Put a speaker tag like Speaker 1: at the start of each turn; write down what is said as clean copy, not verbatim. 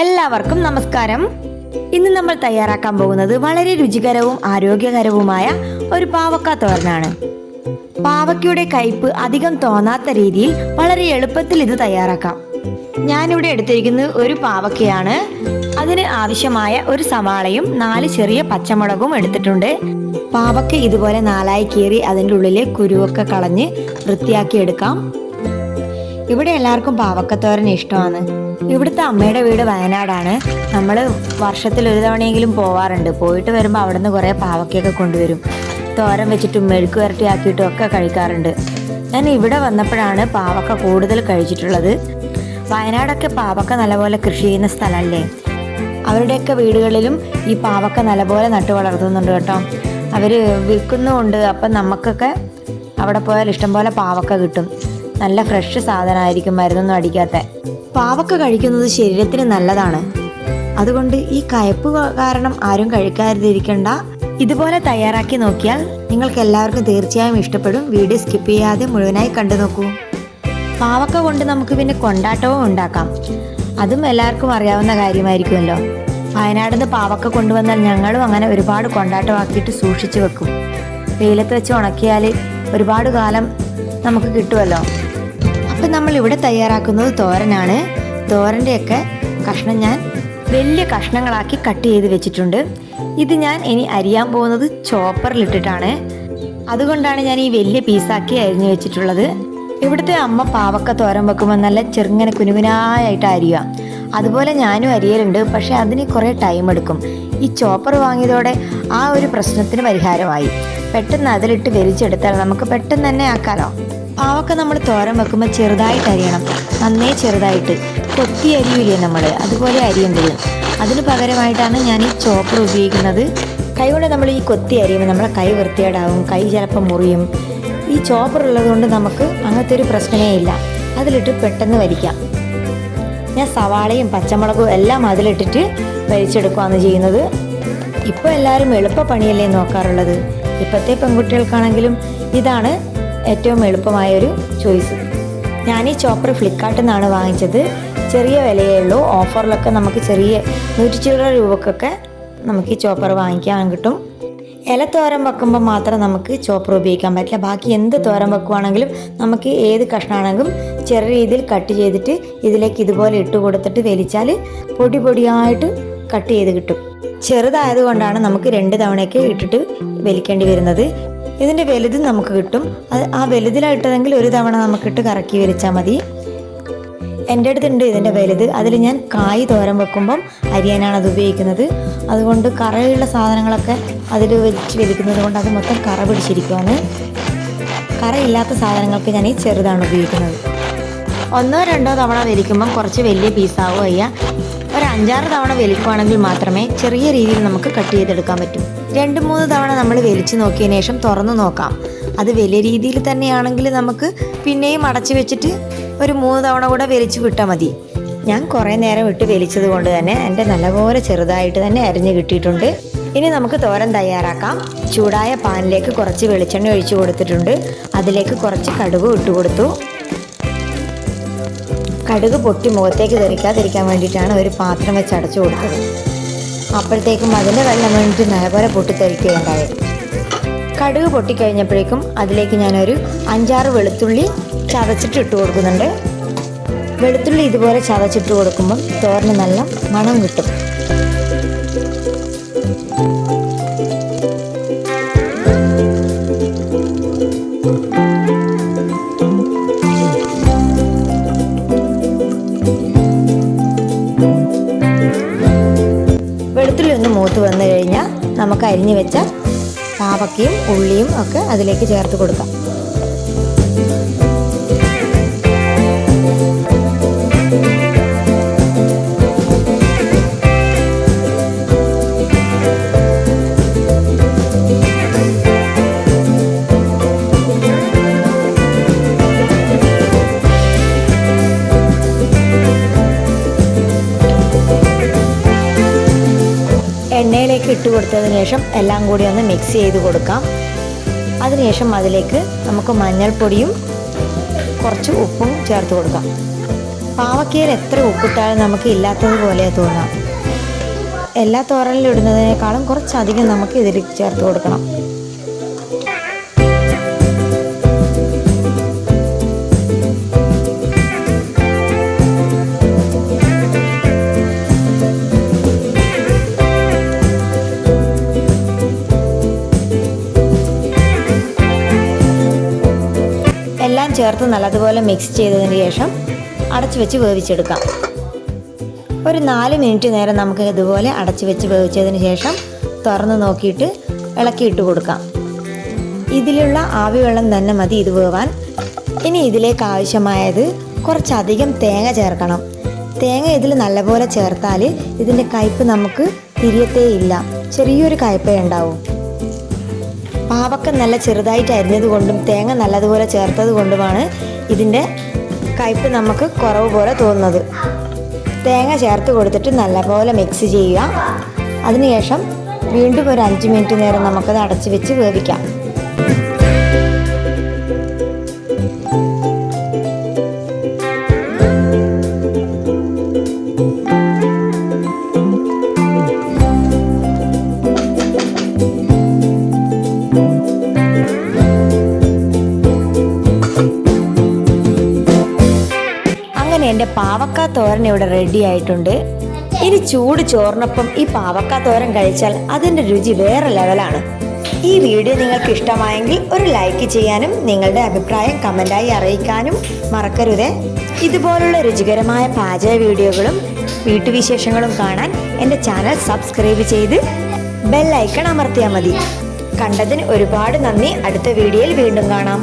Speaker 1: എല്ലാവർക്കും നമസ്കാരം. ഇന്ന് നമ്മൾ തയ്യാറാക്കാൻ പോകുന്നത് വളരെ രുചികരവും ആരോഗ്യകരവുമായ ഒരു പാവക്ക തോരനാണ്. പാവക്കയുടെ കയ്പ് അധികം തോന്നാത്ത രീതിയിൽ വളരെ എളുപ്പത്തിൽ ഇത് തയ്യാറാക്കാം. ഞാനിവിടെ എടുത്തിരിക്കുന്നത് ഒരു പാവക്കയാണ്. അതിന് ആവശ്യമായ ഒരു സവാളയും 4 ചെറിയ പച്ചമുളകും എടുത്തിട്ടുണ്ട്. പാവക്ക ഇതുപോലെ 4ആയി കീറി അതിൻ്റെ ഉള്ളിലെ കുരുവൊക്കെ കളഞ്ഞ് വൃത്തിയാക്കി എടുക്കാം. ഇവിടെ എല്ലാവർക്കും പാവക്കത്തോരൻ ഇഷ്ടമാണ്. ഇവിടുത്തെ അമ്മയുടെ വീട് വയനാടാണ്. നമ്മൾ വർഷത്തിൽ ഒരു തവണയെങ്കിലും പോവാറുണ്ട്. പോയിട്ട് വരുമ്പോൾ അവിടെ നിന്ന് കുറേ പാവക്കയൊക്കെ കൊണ്ടുവരും. തോരൻ വെച്ചിട്ടും മെഴുക്ക് വരട്ടിയാക്കിയിട്ടും ഒക്കെ കഴിക്കാറുണ്ട്. ഞാൻ ഇവിടെ വന്നപ്പോഴാണ് പാവക്ക കൂടുതൽ കഴിച്ചിട്ടുള്ളത്. വയനാടൊക്കെ പാവക്ക നല്ലപോലെ കൃഷി ചെയ്യുന്ന സ്ഥലമല്ലേ. അവരുടെയൊക്കെ വീടുകളിലും ഈ പാവക്ക നല്ലപോലെ നട്ടു വളർത്തുന്നുണ്ട് കേട്ടോ. അവർ വിൽക്കുന്നുമുണ്ട്. അപ്പം നമുക്കൊക്കെ അവിടെ പോയാൽ ഇഷ്ടംപോലെ പാവക്ക കിട്ടും. നല്ല ഫ്രഷ് സാധനമായിരിക്കും, മരുന്നൊന്നും അടിക്കാത്ത. പാവക്ക കഴിക്കുന്നത് ശരീരത്തിന് നല്ലതാണ്. അതുകൊണ്ട് ഈ കയ്പ് കാരണം ആരും കഴിക്കാതിരിക്കണ്ട. ഇതുപോലെ തയ്യാറാക്കി നോക്കിയാൽ നിങ്ങൾക്ക് എല്ലാവർക്കും തീർച്ചയായും ഇഷ്ടപ്പെടും. വീഡിയോ സ്കിപ്പ് ചെയ്യാതെ മുഴുവനായി കണ്ടു നോക്കൂ. പാവക്ക കൊണ്ട് നമുക്ക് പിന്നെ കൊണ്ടാട്ടവും ഉണ്ടാക്കാം. അതും എല്ലാവർക്കും അറിയാവുന്ന കാര്യമായിരിക്കുമല്ലോ. വയനാട്ടിൽ നിന്ന് പാവക്ക കൊണ്ടുവന്നാൽ ഞങ്ങളും അങ്ങനെ ഒരുപാട് കൊണ്ടാട്ടമാക്കിയിട്ട് സൂക്ഷിച്ചു വെക്കും. വെയിലത്ത് വെച്ച് ഉണക്കിയാൽ ഒരുപാട് കാലം നമുക്ക് കിട്ടുമല്ലോ. അപ്പം നമ്മൾ ഇവിടെ തയ്യാറാക്കുന്നത് തോരനാണ്. തോരൻ്റെയൊക്കെ കഷ്ണം ഞാൻ വലിയ കഷ്ണങ്ങളാക്കി കട്ട് ചെയ്ത് വെച്ചിട്ടുണ്ട്. ഇത് ഞാൻ ഇനി അരിയാൻ പോകുന്നത് ചോപ്പറിലിട്ടിട്ടാണ്. അതുകൊണ്ടാണ് ഞാൻ ഈ വലിയ പീസാക്കി അരിഞ്ഞു വെച്ചിട്ടുള്ളത്. ഇവിടുത്തെ അമ്മ പാവക്ക തോരൻ വെക്കുമ്പോൾ നല്ല ചെറുങ്ങനെ കുനുകുനായിട്ട് അരിയുക. അതുപോലെ ഞാനും അരിയലുണ്ട്. പക്ഷെ അതിന് കുറേ ടൈം എടുക്കും. ഈ ചോപ്പർ വാങ്ങിയതോടെ ആ ഒരു പ്രശ്നത്തിന് പരിഹാരമായി. പെട്ടെന്ന് അതിലിട്ട് വലിച്ചെടുത്താൽ നമുക്ക് പെട്ടെന്ന് തന്നെ ആക്കാലോ. പാവക്ക നമ്മൾ തോരൻ വെക്കുമ്പോൾ ചെറുതായിട്ട് അരിയണം. നന്നേ ചെറുതായിട്ട് കൊത്തി അരിയില്ലേ നമ്മൾ, അതുപോലെ അരിയേണ്ടത്. അതിന് പകരമായിട്ടാണ് ഞാൻ ഈ ചോപ്പർ ഉപയോഗിക്കുന്നത്. കൈ കൊണ്ട് നമ്മൾ ഈ കൊത്തി അരിയുമ്പോൾ നമ്മളെ കൈ വൃത്തികേടാവും, കൈ ചിലപ്പോൾ മുറിയും. ഈ ചോപ്പർ ഉള്ളത് കൊണ്ട് നമുക്ക് അങ്ങനത്തെ ഒരു പ്രശ്നമേ ഇല്ല. അതിലിട്ട് പെട്ടെന്ന് വലിക്കാം. ഞാൻ സവാളയും പച്ചമുളകും എല്ലാം അതിലിട്ടിട്ട് വലിച്ചെടുക്കുകയാണ് ചെയ്യുന്നത്. ഇപ്പോൾ എല്ലാവരും എളുപ്പ പണിയല്ലേ നോക്കാറുള്ളത്. ഇപ്പോഴത്തെ പെൺകുട്ടികൾക്കാണെങ്കിലും ഇതാണ് ഏറ്റവും എളുപ്പമായൊരു ചോയ്സ്. ഞാൻ ഈ ചോപ്പർ ഫ്ലിപ്കാർട്ടിൽ നിന്നാണ് വാങ്ങിച്ചത്. ചെറിയ വിലയേ ഉള്ളൂ. ഓഫറിലൊക്കെ നമുക്ക് ചെറിയ 100 രൂപക്കൊക്കെ നമുക്ക് ഈ ചോപ്പർ വാങ്ങിക്കാൻ കിട്ടും. ഇലത്തോരൻ വെക്കുമ്പോൾ മാത്രം നമുക്ക് ചോപ്പർ ഉപയോഗിക്കാൻ പറ്റില്ല. ബാക്കി എന്ത് തോരൻ വെക്കുവാണെങ്കിലും നമുക്ക് ഏത് കഷ്ണമാണെങ്കിലും ചെറിയ രീതിയിൽ കട്ട് ചെയ്തിട്ട് ഇതിലേക്ക് ഇതുപോലെ ഇട്ട് കൊടുത്തിട്ട് വലിച്ചാൽ പൊടി പൊടിയായിട്ട് കട്ട് ചെയ്ത് കിട്ടും. ചെറുതായതുകൊണ്ടാണ് നമുക്ക് 2 തവണയൊക്കെ ഇട്ടിട്ട് വലിക്കേണ്ടി വരുന്നത്. ഇതിൻ്റെ വലുത് നമുക്ക് കിട്ടും. ആ വലുതിലായിട്ടതെങ്കിൽ ഒരു തവണ നമുക്കിട്ട് കറക്കി വലിച്ചാൽ മതി. എൻ്റെ അടുത്തുണ്ട് ഇതിൻ്റെ വലുത്. അതിൽ ഞാൻ കായ് തോരൻ വെക്കുമ്പം അരിയാനാണ് അത് ഉപയോഗിക്കുന്നത്. അതുകൊണ്ട് കറയുള്ള സാധനങ്ങളൊക്കെ അതിൽ വെച്ച് വലിക്കുന്നത് കൊണ്ട് അത് മൊത്തം കറ പിടിച്ചിരിക്കുവാണ്. കറയില്ലാത്ത സാധനങ്ങൾക്ക് ഞാൻ ഈ ചെറുതാണ് ഉപയോഗിക്കുന്നത്. 1-2 തവണ വലിക്കുമ്പം കുറച്ച് വലിയ പീസാവും അയ്യ. ഒരു 5-6 തവണ വലിക്കുവാണെങ്കിൽ മാത്രമേ ചെറിയ രീതിയിൽ നമുക്ക് കട്ട് ചെയ്തെടുക്കാൻ പറ്റൂ. 2-3 തവണ നമ്മൾ വലിച്ചു നോക്കിയതിന് ശേഷം തുറന്നു നോക്കാം. അത് വലിയ രീതിയിൽ തന്നെയാണെങ്കിൽ നമുക്ക് പിന്നെയും അടച്ചു വെച്ചിട്ട് ഒരു 3 തവണ കൂടെ വലിച്ചു വിട്ടാൽ മതി. ഞാൻ കുറേ നേരം ഇട്ട് വലിച്ചത് കൊണ്ട് തന്നെ എൻ്റെ നല്ലപോലെ ചെറുതായിട്ട് തന്നെ അരിഞ്ഞ് കിട്ടിയിട്ടുണ്ട്. ഇനി നമുക്ക് തോരൻ തയ്യാറാക്കാം. ചൂടായ പാനിലേക്ക് കുറച്ച് വെളിച്ചെണ്ണ ഒഴിച്ചു കൊടുത്തിട്ടുണ്ട്. അതിലേക്ക് കുറച്ച് കടുക് ഇട്ട് കൊടുത്തു. കടുക് പൊട്ടി മുഖത്തേക്ക് തെറിക്കാതിരിക്കാൻ വേണ്ടിയിട്ടാണ് ഒരു പാത്രം വെച്ച് അടച്ചു കൊടുത്തത്. അപ്പോഴത്തേക്കും അതിൻ്റെ വെള്ളം വേണ്ടിയിട്ട് നല്ലപോലെ പൊട്ടിത്തെറിക്കുകയുണ്ടായത്. കടുക് പൊട്ടിക്കഴിഞ്ഞപ്പോഴേക്കും അതിലേക്ക് ഞാനൊരു 5-6 വെളുത്തുള്ളി ചതച്ചിട്ട് ഇട്ട് കൊടുക്കുന്നുണ്ട്. വെളുത്തുള്ളി ഇതുപോലെ ചതച്ചിട്ട് കൊടുക്കുമ്പം തോരന് നല്ല മണം കിട്ടും. വെളുത്തുള്ളി ഒന്ന് മൂത്ത് വന്നു കഴിഞ്ഞാൽ നമുക്ക് അരിഞ്ഞു വെച്ച പാവക്കയും ഉള്ളിയും ഒക്കെ അതിലേക്ക് ചേർത്ത് കൊടുക്കാം. എണ്ണയിലേക്ക് ഇട്ട് കൊടുത്തതിന് ശേഷം എല്ലാം കൂടി ഒന്ന് മിക്സ് ചെയ്ത് കൊടുക്കാം. അതിനുശേഷം അതിലേക്ക് നമുക്ക് മഞ്ഞൾപ്പൊടിയും കുറച്ച് ഉപ്പും ചേർത്ത് കൊടുക്കാം. പാവയ്ക്കയിൽ എത്ര ഉപ്പിട്ടാലും നമുക്ക് ഇല്ലാത്തതുപോലെ തോന്നാം. എല്ലാ തോരനിലും ഇടുന്നതിനേക്കാളും കുറച്ചധികം നമുക്ക് ഇതിൽ ചേർത്ത് കൊടുക്കണം. എല്ലാം ചേർത്ത് നല്ലതുപോലെ മിക്സ് ചെയ്തതിന് ശേഷം അടച്ചു വെച്ച് വേവിച്ചെടുക്കാം. ഒരു 4 മിനിറ്റ് നേരം നമുക്ക് ഇതുപോലെ അടച്ചു വെച്ച് വേവിച്ചതിന് ശേഷം തുറന്ന് നോക്കിയിട്ട് ഇളക്കിയിട്ട് കൊടുക്കാം. ഇതിലുള്ള ആവി വെള്ളം തന്നെ മതി ഇത് വേവാൻ. ഇനി ഇതിലേക്ക് ആവശ്യമായത് കുറച്ചധികം തേങ്ങ ചേർക്കണം. തേങ്ങ ഇതിൽ നല്ലപോലെ ചേർത്താൽ ഇതിൻ്റെ കയ്പ്പ് നമുക്ക് തിരിയത്തേയില്ല, ചെറിയൊരു കയ്പേ ഉണ്ടാവും. പാവക്ക നല്ല ചെറുതായിട്ട് അരിഞ്ഞത് കൊണ്ടും തേങ്ങ നല്ലതുപോലെ ചേർത്തത് കൊണ്ടുമാണ് ഇതിൻ്റെ കയ്പ്പ് നമുക്ക് കുറവ് പോലെ തോന്നുന്നത്. തേങ്ങ ചേർത്ത് കൊടുത്തിട്ട് നല്ലപോലെ മിക്സ് ചെയ്യുക. അതിനുശേഷം വീണ്ടും ഒരു 5 മിനിറ്റ് നേരം നമുക്കത് അടച്ചു വെച്ച് വേവിക്കാം. എൻ്റെ പാവക്ക തോരൻ ഇവിടെ റെഡി ആയിട്ടുണ്ട്. ഇനി ചൂട് ചോറിനൊപ്പം ഈ പാവക്ക തോരൻ കഴിച്ചാൽ അതിൻ്റെ രുചി വേറെ ലെവലാണ്. ഈ വീഡിയോ നിങ്ങൾക്ക് ഇഷ്ടമായെങ്കിൽ ഒരു ലൈക്ക് ചെയ്യാനും നിങ്ങളുടെ അഭിപ്രായം കമൻ്റായി അറിയിക്കാനും മറക്കരുതേ. ഇതുപോലുള്ള രുചികരമായ പാചക വീഡിയോകളും വീട്ടുവിശേഷങ്ങളും കാണാൻ എൻ്റെ ചാനൽ സബ്സ്ക്രൈബ് ചെയ്ത് ബെൽ ഐക്കൺ അമർത്തിയാൽ മതി. കണ്ടതിന് ഒരുപാട് നന്ദി. അടുത്ത വീഡിയോയിൽ വീണ്ടും കാണാം.